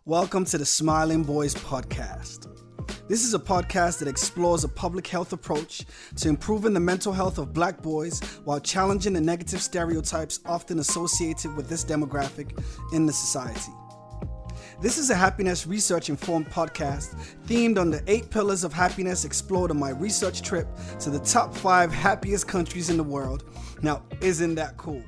Welcome to the S.M.I.L.E-ing Boys Podcast. This is a podcast that explores a public health approach to improving the mental health of Black boys while challenging the negative stereotypes often associated with this demographic in the society. This is a happiness research-informed podcast themed on the 8 pillars of happiness explored on my research trip to the top 5 happiest countries in the world. Now, isn't that cool?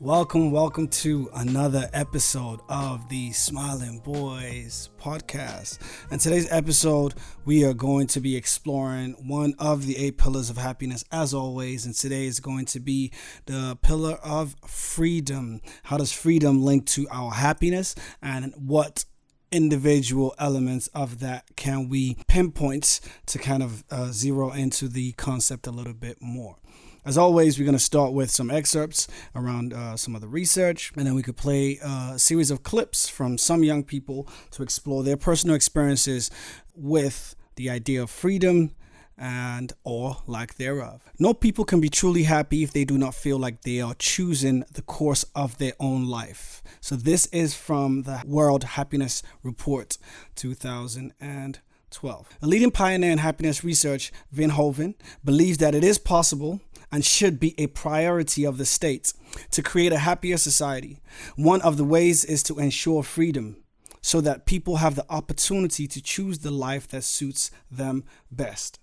Welcome to another episode of the S.M.I.L.E-ing Boys Podcast. In today's episode, we are going to be exploring one of the 8 pillars of happiness, as always, and today is going to be the pillar of freedom. How does freedom link to our happiness, and what individual elements of that can we pinpoint to kind of zero into the concept a little bit more? As always, we're going to start with some excerpts around some of the research, and then we could play a series of clips from some young people to explore their personal experiences with the idea of freedom and or lack thereof. No people can be truly happy if they do not feel like they are choosing the course of their own life. So this is from the World Happiness Report 2012. A leading pioneer in happiness research, Van Hoven, believes that it is possible and should be a priority of the state to create a happier society. One of the ways is to ensure freedom so that people have the opportunity to choose the life that suits them best.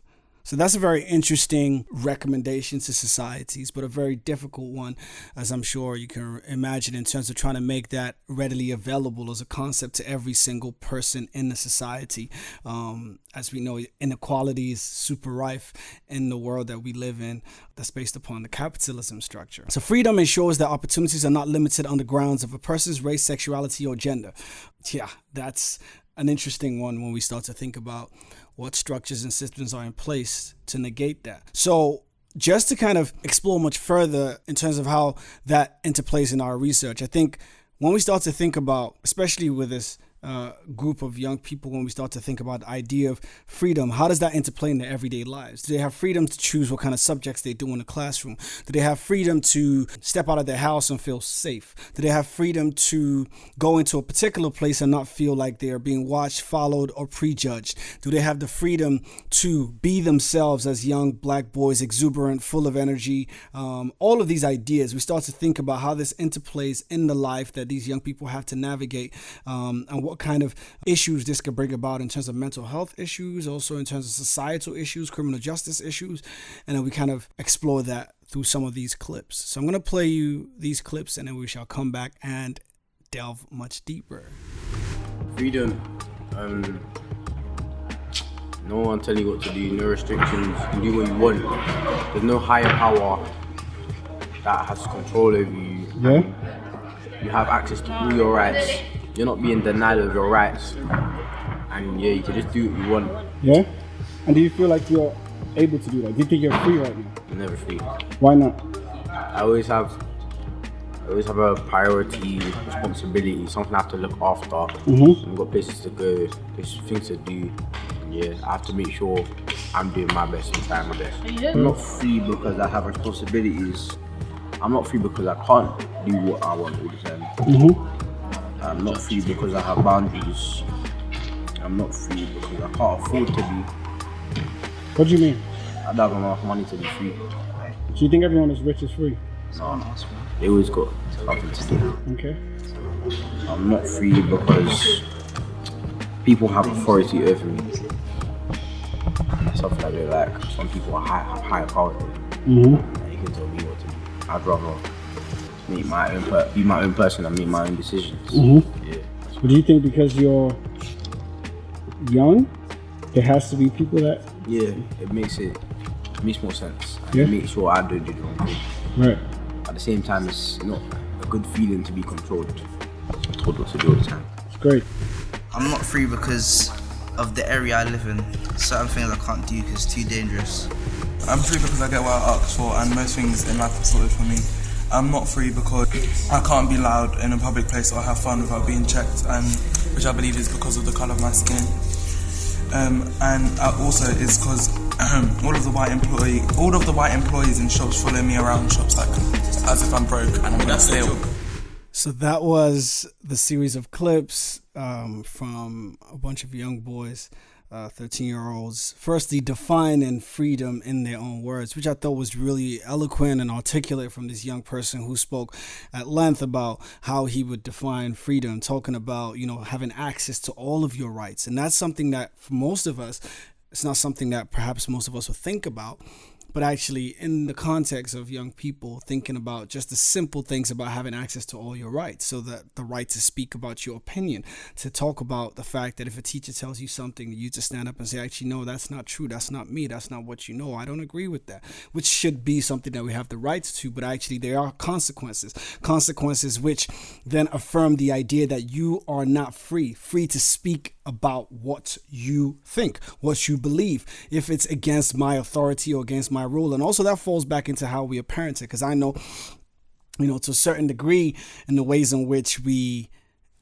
So that's a very interesting recommendation to societies, but a very difficult one, as I'm sure you can imagine, in terms of trying to make that readily available as a concept to every single person in the society. As we know, inequality is super rife in the world that we live in that's based upon the capitalism structure. So freedom ensures that opportunities are not limited on the grounds of a person's race, sexuality, or gender. Yeah, that's an interesting one when we start to think about what structures and systems are in place to negate that. So just to kind of explore much further in terms of how that interplays in our research, I think when we start to think about, especially with this group of young people, when we start to think about the idea of freedom, how does that interplay in their everyday lives? Do they have freedom to choose what kind of subjects they do in the classroom? Do they have freedom to step out of their house and feel safe? Do they have freedom to go into a particular place and not feel like they are being watched, followed, or prejudged? Do they have the freedom to be themselves as young Black boys, exuberant, full of energy? All of these ideas, we start to think about how this interplays in the life that these young people have to navigate, and what kind of issues this could bring about in terms of mental health issues, also in terms of societal issues, criminal justice issues, and then we kind of explore that through some of these clips. So I'm going to play you these clips, and then we shall come back and delve much deeper. Freedom. No one telling you what to do, no restrictions, you can do what you want. There's no higher power that has control over you. Yeah. You have access to all your rights. You're not being denied of your rights, and yeah, you can just do what you want. Yeah? And do you feel like you're able to do that? Do you think you're free right now? I'm never free. Why not? I always have a priority, responsibility, something I have to look after. I've got places to go, there's things to do. Yeah, I have to make sure I'm doing my best and trying my best. I'm not free because I have responsibilities. I'm not free because I can't do what I want all the time. I'm not free because I have boundaries. I'm not free because I can't afford to be. What do you mean? I don't have enough money to be free. Do you think everyone that's rich is free? No, they always got something to do. Okay. I'm not free because people have authority over me. Something I don't like. Some people have higher power over me. And you can tell me what to do. I'd rather be my own person and make my own decisions. Yeah. But do you think because you're young, there has to be people that? Yeah, it makes more sense. Yeah. It makes sure I don't do the wrong thing. Right. At the same time, it's not a good feeling to be controlled. I'm told what to do all the time. It's great. I'm not free because of the area I live in. Certain things I can't do because it's too dangerous. I'm free because I get what I ask for, and most things in life are sorted for me. I'm not free because I can't be loud in a public place or have fun without being checked, and which I believe is because of the colour of my skin. And also is because all of the white employees in shops follow me around shops like as if I'm broke and I'm gonna steal. So that was the series of clips from a bunch of young boys, 13-year-olds, firstly defining freedom in their own words, which I thought was really eloquent and articulate from this young person who spoke at length about how he would define freedom, talking about, having access to all of your rights. And that's something that for most of us, it's not something that perhaps most of us will think about. But actually, in the context of young people thinking about just the simple things about having access to all your rights, so that the right to speak about your opinion, to talk about the fact that if a teacher tells you something, you just stand up and say, actually, no, that's not true. That's not me. That's not what you know. I don't agree with that, which should be something that we have the rights to. But actually, there are consequences which then affirm the idea that you are not free to speak about what you think, what you believe, if it's against my authority or against my rule. And also that falls back into how we are parented, because I know, to a certain degree, in the ways in which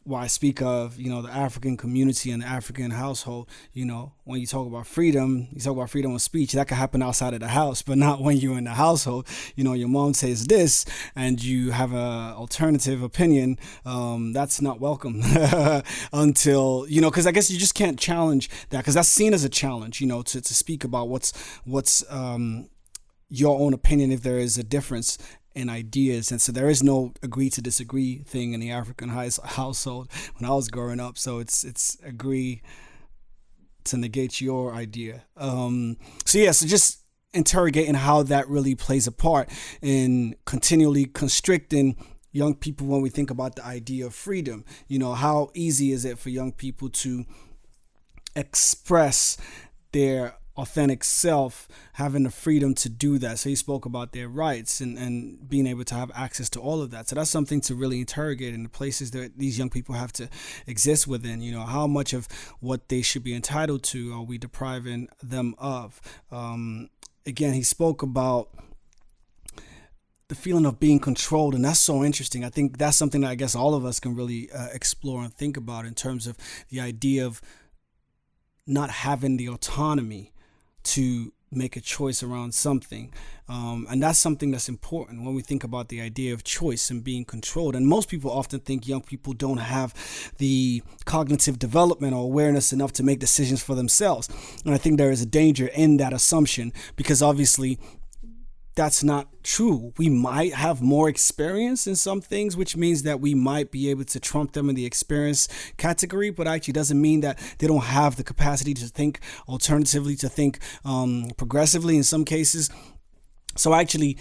I speak of, the African community and the African household, when you talk about freedom of speech, that can happen outside of the house, but not when you're in the household. Your mom says this and you have an alternative opinion. That's not welcome until, because I guess you just can't challenge that, because that's seen as a challenge, to speak about what's your own opinion if there is a difference in ideas. And so there is no agree to disagree thing in the African household when I was growing up. So it's agree to negate your idea. So just interrogating how that really plays a part in continually constricting young people when we think about the idea of freedom. How easy is it for young people to express their authentic self, having the freedom to do that? So he spoke about their rights and being able to have access to all of that. So that's something to really interrogate in the places that these young people have to exist within. How much of what they should be entitled to are we depriving them of? Again, he spoke about the feeling of being controlled, and that's so interesting. I think that's something that I guess all of us can really explore and think about in terms of the idea of not having the autonomy to make a choice around something. And that's something that's important when we think about the idea of choice and being controlled. And most people often think young people don't have the cognitive development or awareness enough to make decisions for themselves. And I think there is a danger in that assumption, because obviously that's not true. We might have more experience in some things, which means that we might be able to trump them in the experience category, but actually doesn't mean that they don't have the capacity to think alternatively, to think progressively in some cases. So actually,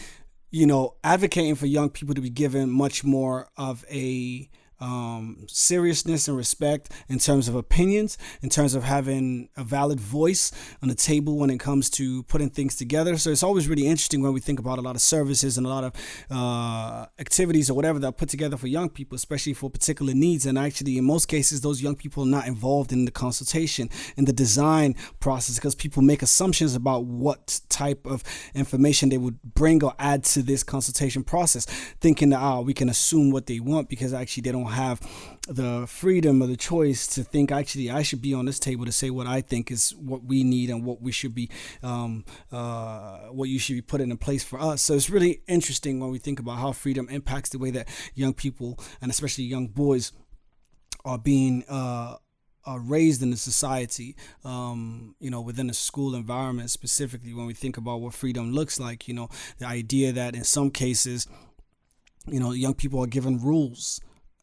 advocating for young people to be given much more of a seriousness and respect in terms of opinions, in terms of having a valid voice on the table when it comes to putting things together. So it's always really interesting when we think about a lot of services and a lot of activities or whatever that are put together for young people, especially for particular needs. And actually, in most cases, those young people are not involved in the consultation, in the design process, because people make assumptions about what type of information they would bring or add to this consultation process, thinking that we can assume what they want, because actually they don't have the freedom or the choice to think, actually, I should be on this table to say what I think is what we need and what we should be, what you should be putting in place for us. So it's really interesting when we think about how freedom impacts the way that young people, and especially young boys, are being raised in the society, within the school environment specifically. When we think about what freedom looks like, the idea that in some cases, young people are given rules,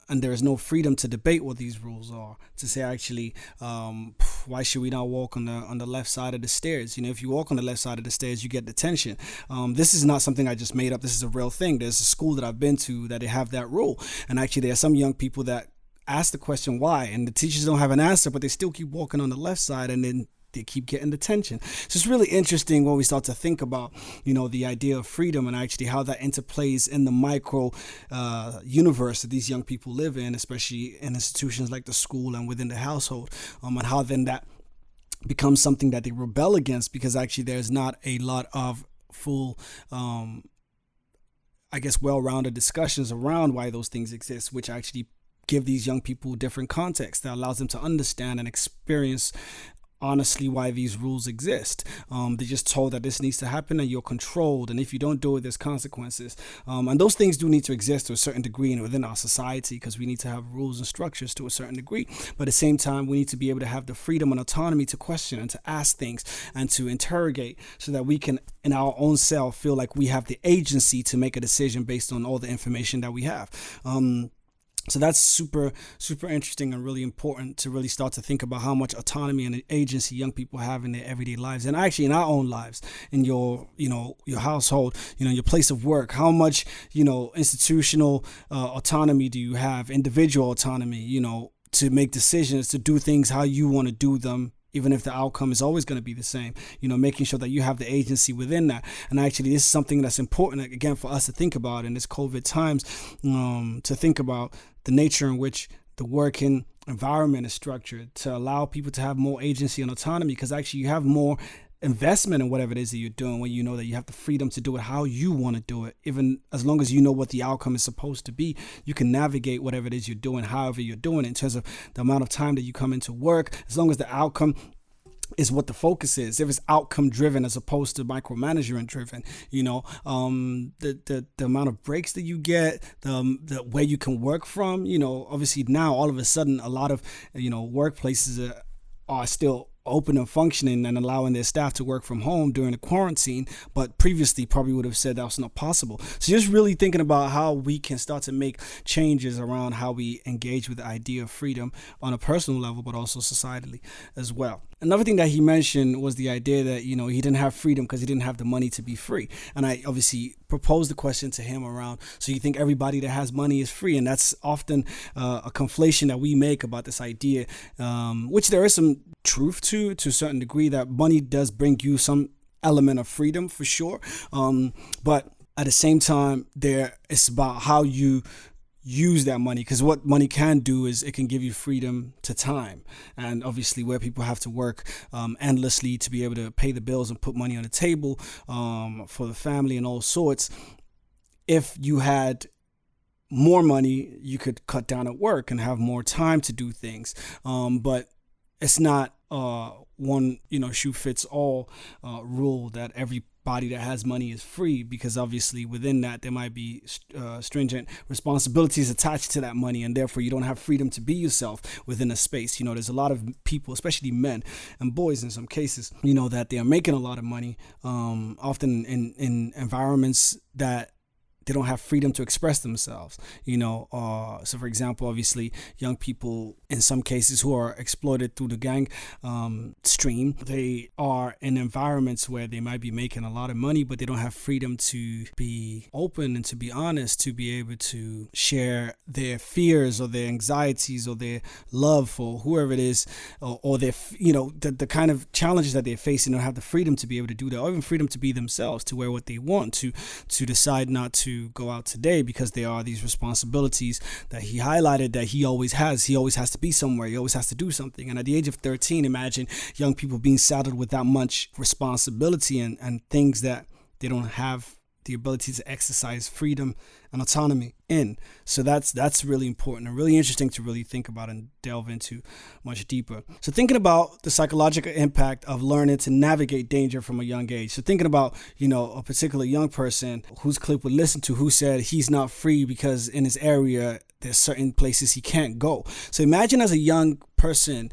and there is no freedom to debate what these rules are, to say, actually, why should we not walk on the left side of the stairs? If you walk on the left side of the stairs, you get detention. This is not something I just made up. This is a real thing. There's a school that I've been to that they have that rule. And actually, there are some young people that ask the question why, and the teachers don't have an answer, but they still keep walking on the left side, and then they keep getting detention. So it's really interesting when we start to think about, the idea of freedom and actually how that interplays in the micro universe that these young people live in, especially in institutions like the school and within the household, and how then that becomes something that they rebel against, because actually there's not a lot of full well-rounded discussions around why those things exist, which actually give these young people different context that allows them to understand and experience honestly why these rules exist. They're just told that this needs to happen and you're controlled, and if you don't do it, there's consequences. And those things do need to exist to a certain degree and within our society, because we need to have rules and structures to a certain degree. But at the same time, we need to be able to have the freedom and autonomy to question and to ask things and to interrogate, so that we can, in our own self, feel like we have the agency to make a decision based on all the information that we have. So that's super, super interesting and really important to really start to think about how much autonomy and agency young people have in their everyday lives, and actually in our own lives, in your household, your place of work. How much, institutional autonomy do you have, individual autonomy, to make decisions, to do things how you want to do them, even if the outcome is always going to be the same, making sure that you have the agency within that. And actually, this is something that's important, again, for us to think about in this COVID times, to think about the nature in which the working environment is structured, to allow people to have more agency and autonomy, because actually you have more investment in whatever it is that you're doing when you know that you have the freedom to do it how you want to do it. Even as long as you know what the outcome is supposed to be, you can navigate whatever it is you're doing, however you're doing it, in terms of the amount of time that you come into work, as long as the outcome is what the focus is. If it's outcome driven as opposed to micromanagement driven, the amount of breaks that you get, the where you can work from, obviously now all of a sudden a lot of workplaces are still open and functioning and allowing their staff to work from home during the quarantine, but previously probably would have said that was not possible. So just really thinking about how we can start to make changes around how we engage with the idea of freedom on a personal level, but also societally as well. Another thing that he mentioned was the idea that, he didn't have freedom because he didn't have the money to be free. And I obviously proposed the question to him around, so you think everybody that has money is free? And that's often a conflation that we make about this idea, which there is some truth to a certain degree, that money does bring you some element of freedom for sure. But at the same time, it's about how you use that money, because what money can do is it can give you freedom to time. And obviously where people have to work endlessly to be able to pay the bills and put money on the table for the family and all sorts, if you had more money, you could cut down at work and have more time to do things. But it's not one shoe fits all rule that everybody that has money is free, because obviously within that there might be stringent responsibilities attached to that money, and therefore you don't have freedom to be yourself within a space. There's a lot of people, especially men and boys in some cases, that they are making a lot of money, often in environments that they don't have freedom to express themselves, so for example, obviously young people in some cases who are exploited through the gang stream, they are in environments where they might be making a lot of money, but they don't have freedom to be open and to be honest, to be able to share their fears or their anxieties or their love for whoever it is, or their, the kind of challenges that they're facing. They don't have the freedom to be able to do that, or even freedom to be themselves, to wear what they want, to decide not to go out today, because there are these responsibilities that he highlighted that he always has. He always has to be somewhere. He always has to do something. And at the age of 13, imagine young people being saddled with that much responsibility and things that they don't have the ability to exercise freedom and autonomy in. So that's really important and really interesting to really think about and delve into much deeper. So thinking about the psychological impact of learning to navigate danger from a young age. So thinking about, a particular young person whose clip we listened to, who said he's not free because in his area there's certain places he can't go. So imagine as a young person,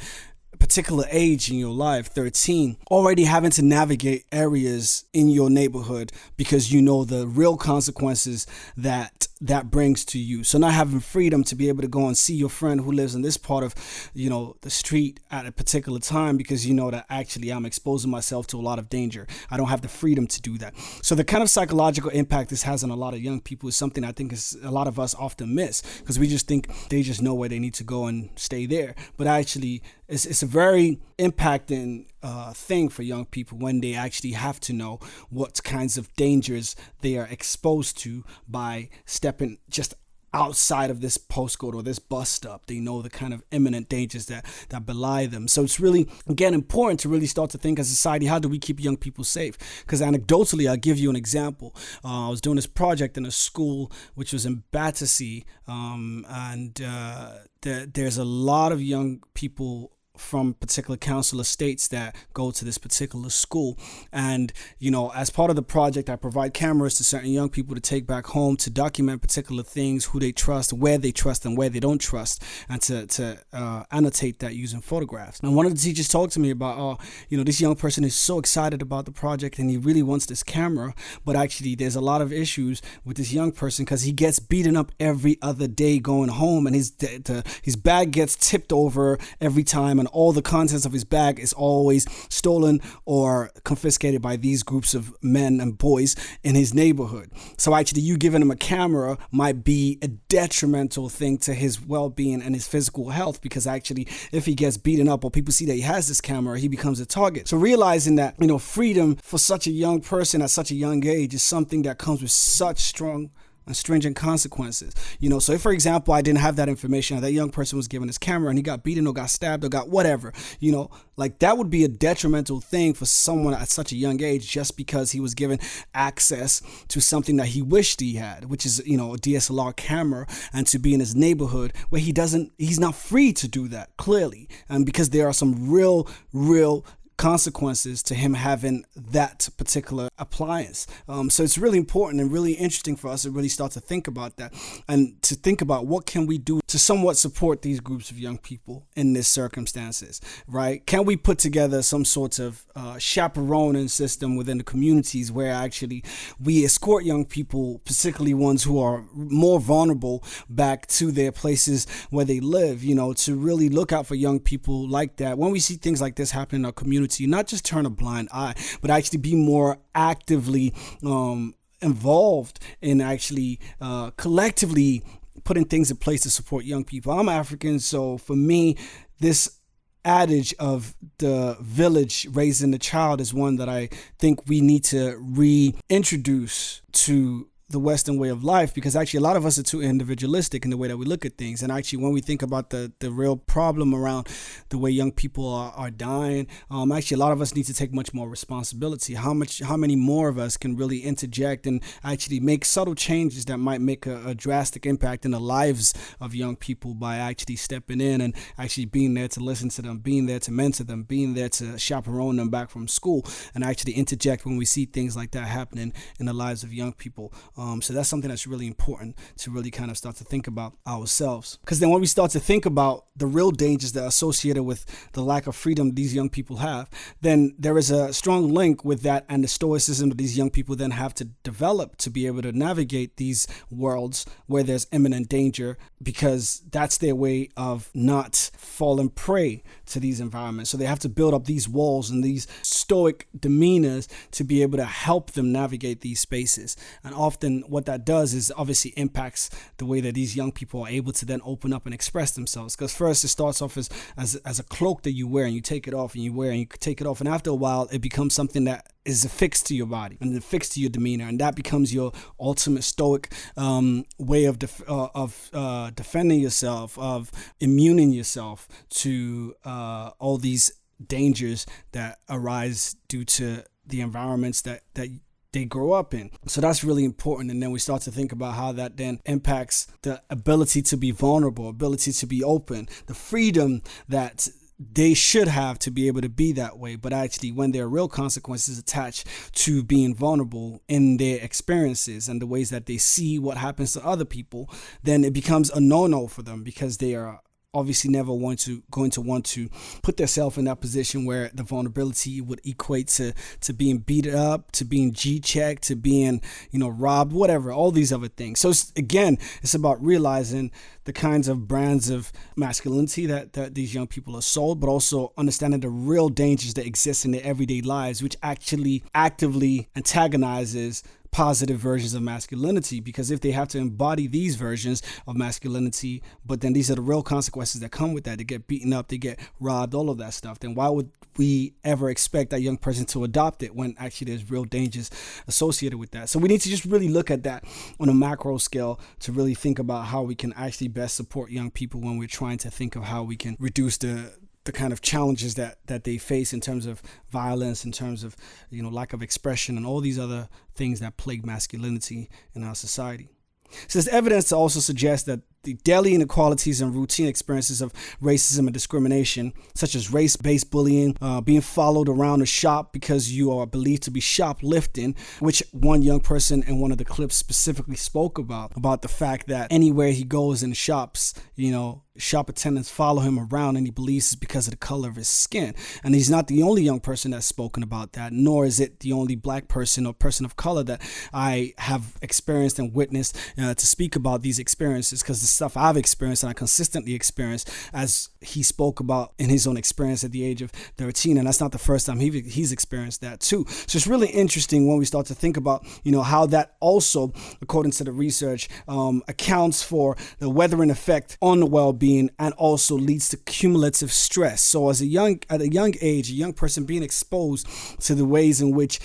particular age in your life, 13, already having to navigate areas in your neighborhood because the real consequences that brings to you. So not having freedom to be able to go and see your friend who lives in this part of, the street at a particular time, because that actually I'm exposing myself to a lot of danger. I don't have the freedom to do that. So the kind of psychological impact this has on a lot of young people is something I think is a lot of us often miss, because we just think they just know where they need to go and stay there. But actually, it's a very impacting thing for young people when they actually have to know what kinds of dangers they are exposed to by stepping just outside of this postcode or this bus stop. They know the kind of imminent dangers that belie them. So it's really, again, important to really start to think as a society, how do we keep young people safe? Because anecdotally, I'll give you an example. I was doing this project in a school which was in Battersea, and there's a lot of young people from particular council estates that go to this particular school. And, you know, as part of the project, I provide cameras to certain young people to take back home to document particular things, who they trust, where they trust and where they don't trust, and to annotate that using photographs. And one of the teachers talked to me about, you know, this young person is so excited about the project and he really wants this camera, but actually there's a lot of issues with this young person because he gets beaten up every other day going home, and his bag gets tipped over every time, and all the contents of his bag is always stolen or confiscated by these groups of men and boys in his neighborhood. So actually you giving him a camera might be a detrimental thing to his well-being and his physical health, because actually if he gets beaten up or people see that he has this camera, he becomes a target. So realizing that, you know, freedom for such a young person at such a young age is something that comes with such strong and stringent consequences. You know, so if, for example, I didn't have that information, or that young person was given his camera and he got beaten or got stabbed or got whatever, you know, like that would be a detrimental thing for someone at such a young age, just because he was given access to something that he wished he had, which is, you know, a DSLR camera, and to be in his neighborhood where he's not free to do that, clearly. And because there are some real consequences to him having that particular appliance. So it's really important and really interesting for us to really start to think about that, and to think about what can we do to somewhat support these groups of young people in these circumstances, right? Can we put together some sort of chaperoning system within the communities where actually we escort young people, particularly ones who are more vulnerable, back to their places where they live, you know, to really look out for young people like that. When we see things like this happen in our community, not just turn a blind eye, but actually be more actively involved in actually collectively putting things in place to support young people. I'm African, so for me, this adage of the village raising the child is one that I think we need to reintroduce to the Western way of life, because actually a lot of us are too individualistic in the way that we look at things. And actually when we think about the real problem around the way young people are dying, actually a lot of us need to take much more responsibility. How many more of us can really interject and actually make subtle changes that might make a drastic impact in the lives of young people by actually stepping in and actually being there to listen to them, being there to mentor them, being there to chaperone them back from school, and actually interject when we see things like that happening in the lives of young people. So that's something that's really important to really kind of start to think about ourselves. Because then when we start to think about the real dangers that are associated with the lack of freedom these young people have, then there is a strong link with that and the stoicism that these young people then have to develop to be able to navigate these worlds where there's imminent danger, because that's their way of not falling prey to these environments. So they have to build up these walls and these stoic demeanors to be able to help them navigate these spaces. And often what that does is obviously impacts the way that these young people are able to then open up and express themselves. Because first it starts off as a cloak that you wear, and you take it off and you wear and you take it off, and after a while it becomes something that is affixed to your body and affixed to your demeanor, and that becomes your ultimate stoic way of defending yourself, of immuning yourself to all these dangers that arise due to the environments that they grow up in. So that's really important. And then we start to think about how that then impacts the ability to be vulnerable, ability to be open, the freedom that they should have to be able to be that way. But actually, when there are real consequences attached to being vulnerable in their experiences and the ways that they see what happens to other people, then it becomes a no-no for them, because they are obviously never going to want to put themselves in that position where the vulnerability would equate to being beat up, to being G-checked, to being, robbed, whatever, all these other things. So it's about realizing the kinds of brands of masculinity that these young people are sold, but also understanding the real dangers that exist in their everyday lives, which actually actively antagonizes positive versions of masculinity. Because if they have to embody these versions of masculinity, but then these are the real consequences that come with that, they get beaten up, they get robbed, all of that stuff, then why would we ever expect that young person to adopt it when actually there's real dangers associated with that? So we need to just really look at that on a macro scale to really think about how we can actually best support young people when we're trying to think of how we can reduce the kind of challenges that they face in terms of violence, in terms of lack of expression, and all these other things that plague masculinity in our society. So there's evidence to also suggest that the daily inequalities and routine experiences of racism and discrimination, such as race-based bullying, being followed around a shop because you are believed to be shoplifting, which one young person in one of the clips specifically spoke about the fact that anywhere he goes in shops, shop attendants follow him around, and he believes it's because of the color of his skin. And he's not the only young person that's spoken about that, nor is it the only black person or person of color that I have experienced and witnessed to speak about these experiences, because the stuff I've experienced and I consistently experienced, as he spoke about in his own experience at the age of 13, and that's not the first time he's experienced that too. So it's really interesting when we start to think about how that also, according to the research, accounts for the weathering effect on the well-being and also leads to cumulative stress. So at a young age, a young person being exposed to the ways in which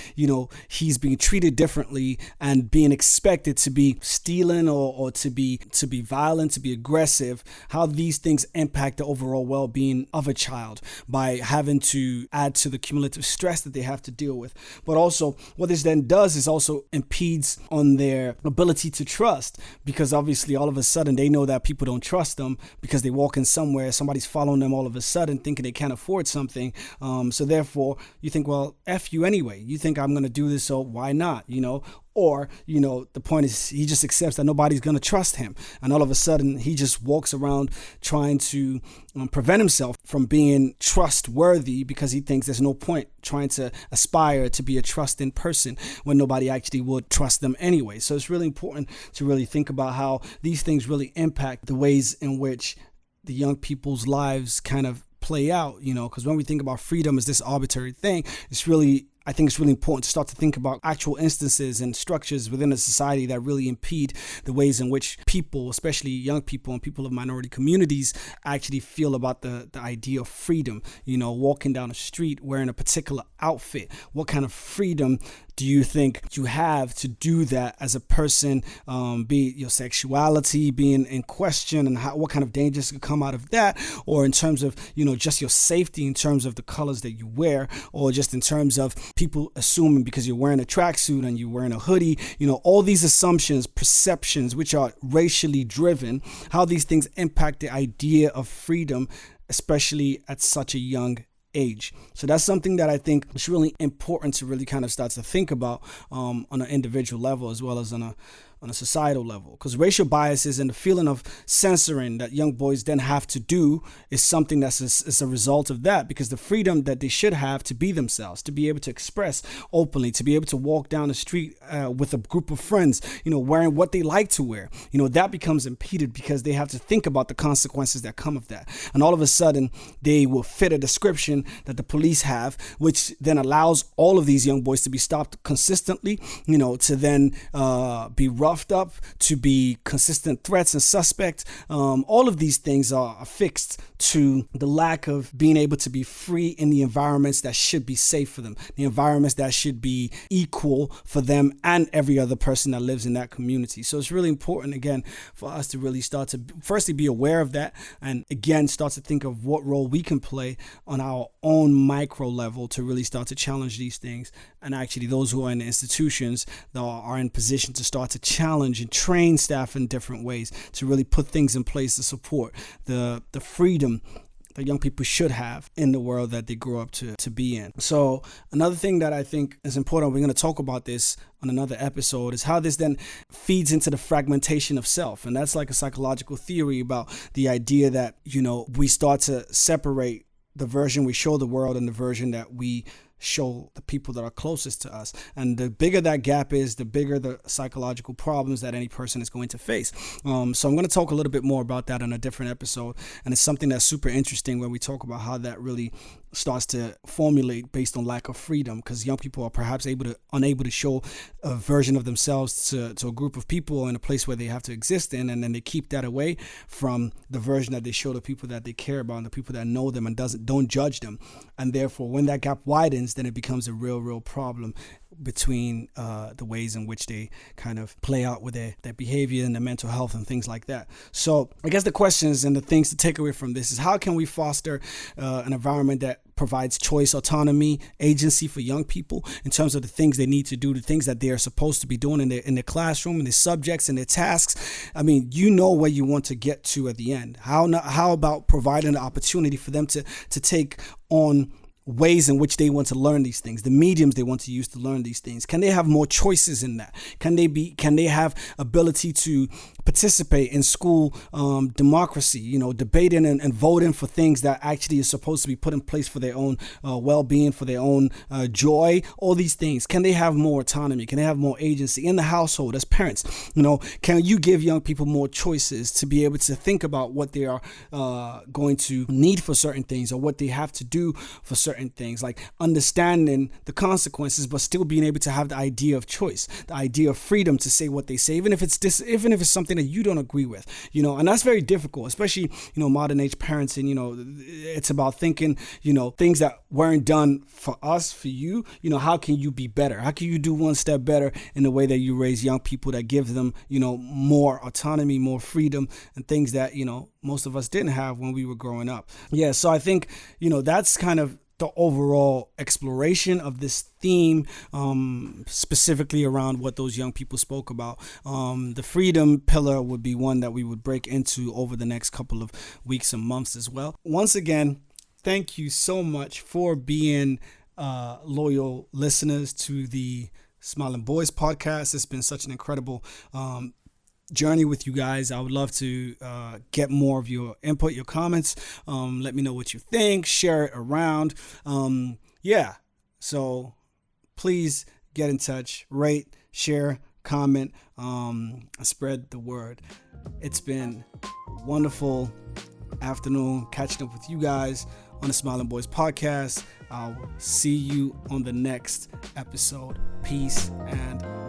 he's being treated differently and being expected to be stealing or to be violent, to be aggressive, how these things impact the overall well-being of a child by having to add to the cumulative stress that they have to deal with. But also what this then does is also impedes on their ability to trust, because obviously all of a sudden they know that people don't trust them because they walk in somewhere, somebody's following them all of a sudden thinking they can't afford something. So therefore you think, well, F you anyway. You think I'm going to do this, so why not, Or, the point is he just accepts that nobody's going to trust him. And all of a sudden he just walks around trying to prevent himself from being trustworthy because he thinks there's no point trying to aspire to be a trusting person when nobody actually would trust them anyway. So it's really important to really think about how these things really impact the ways in which the young people's lives kind of play out, because when we think about freedom as this arbitrary thing, I think it's really important to start to think about actual instances and structures within a society that really impede the ways in which people, especially young people and people of minority communities, actually feel about the idea of freedom. Walking down the street wearing a particular outfit. What kind of freedom do you think you have to do that as a person, be it your sexuality being in question, and what kind of dangers could come out of that, or in terms of, just your safety in terms of the colors that you wear, or just in terms of people assuming because you're wearing a tracksuit and you're wearing a hoodie, all these assumptions, perceptions, which are racially driven, how these things impact the idea of freedom, especially at such a young age. So that's something that I think is really important to really kind of start to think about on an individual level as well as on a societal level, because racial biases and the feeling of censoring that young boys then have to do is something that's is a result of that, because the freedom that they should have to be themselves, to be able to express openly, to be able to walk down the street with a group of friends, wearing what they like to wear, that becomes impeded because they have to think about the consequences that come of that. And all of a sudden they will fit a description that the police have, which then allows all of these young boys to be stopped consistently, to then be roughed up, to be consistent threats and suspects. All of these things are affixed to the lack of being able to be free in the environments that should be safe for them, the environments that should be equal for them and every other person that lives in that community. So it's really important, again, for us to really start to firstly be aware of that, and again start to think of what role we can play on our own micro level to really start to challenge these things. And actually those who are in the institutions that are in position to start to challenge and train staff in different ways to really put things in place to support the freedom that young people should have in the world that they grew up to be in. So another thing that I think is important, we're going to talk about this on another episode, is how this then feeds into the fragmentation of self. And that's like a psychological theory about the idea that, we start to separate the version we show the world and the version that we show the people that are closest to us. And the bigger that gap is, the bigger the psychological problems that any person is going to face. So I'm going to talk a little bit more about that in a different episode. And it's something that's super interesting when we talk about how that really starts to formulate based on lack of freedom, because young people are perhaps unable to show a version of themselves to a group of people in a place where they have to exist in, and then they keep that away from the version that they show the people that they care about and the people that know them and don't judge them. And therefore, when that gap widens, then it becomes a real problem between the ways in which they kind of play out with their behavior and their mental health and things like that. So I guess the questions and the things to take away from this is, how can we foster an environment that provides choice, autonomy, agency for young people in terms of the things they need to do, the things that they are supposed to be doing in their classroom, in their subjects, and their tasks. I mean, you know where you want to get to at the end. How about providing the opportunity for them to take on ways in which they want to learn these things, the mediums they want to use to learn these things? Can they have more choices in that? Can they have ability to participate in school democracy, debating and voting for things that actually is supposed to be put in place for their own well-being, for their own joy, all these things? Can they have more autonomy? Can they have more agency in the household as parents? Can you give young people more choices to be able to think about what they are going to need for certain things, or what they have to do for certain things, like understanding the consequences, but still being able to have the idea of choice, the idea of freedom to say what they say, even if it's something that you don't agree with, and that's very difficult, especially, modern age parenting. It's about thinking, things that weren't done for us, for you, how can you be better? How can you do one step better in the way that you raise young people, that gives them, more autonomy, more freedom, and things that, most of us didn't have when we were growing up. Yeah. So I think, that's kind of the overall exploration of this theme, specifically around what those young people spoke about. The freedom pillar would be one that we would break into over the next couple of weeks and months as well. Once again, thank you so much for being loyal listeners to the S.M.I.L.E-ing Boys Podcast. It's been such an incredible journey with you guys. I would love to get more of your input, your comments. Let me know what you think. Share it around. So please get in touch. Rate, share, comment, spread the word. It's been a wonderful afternoon catching up with you guys on the S.M.I.L.E-ing Boys Podcast. I'll see you on the next episode. Peace and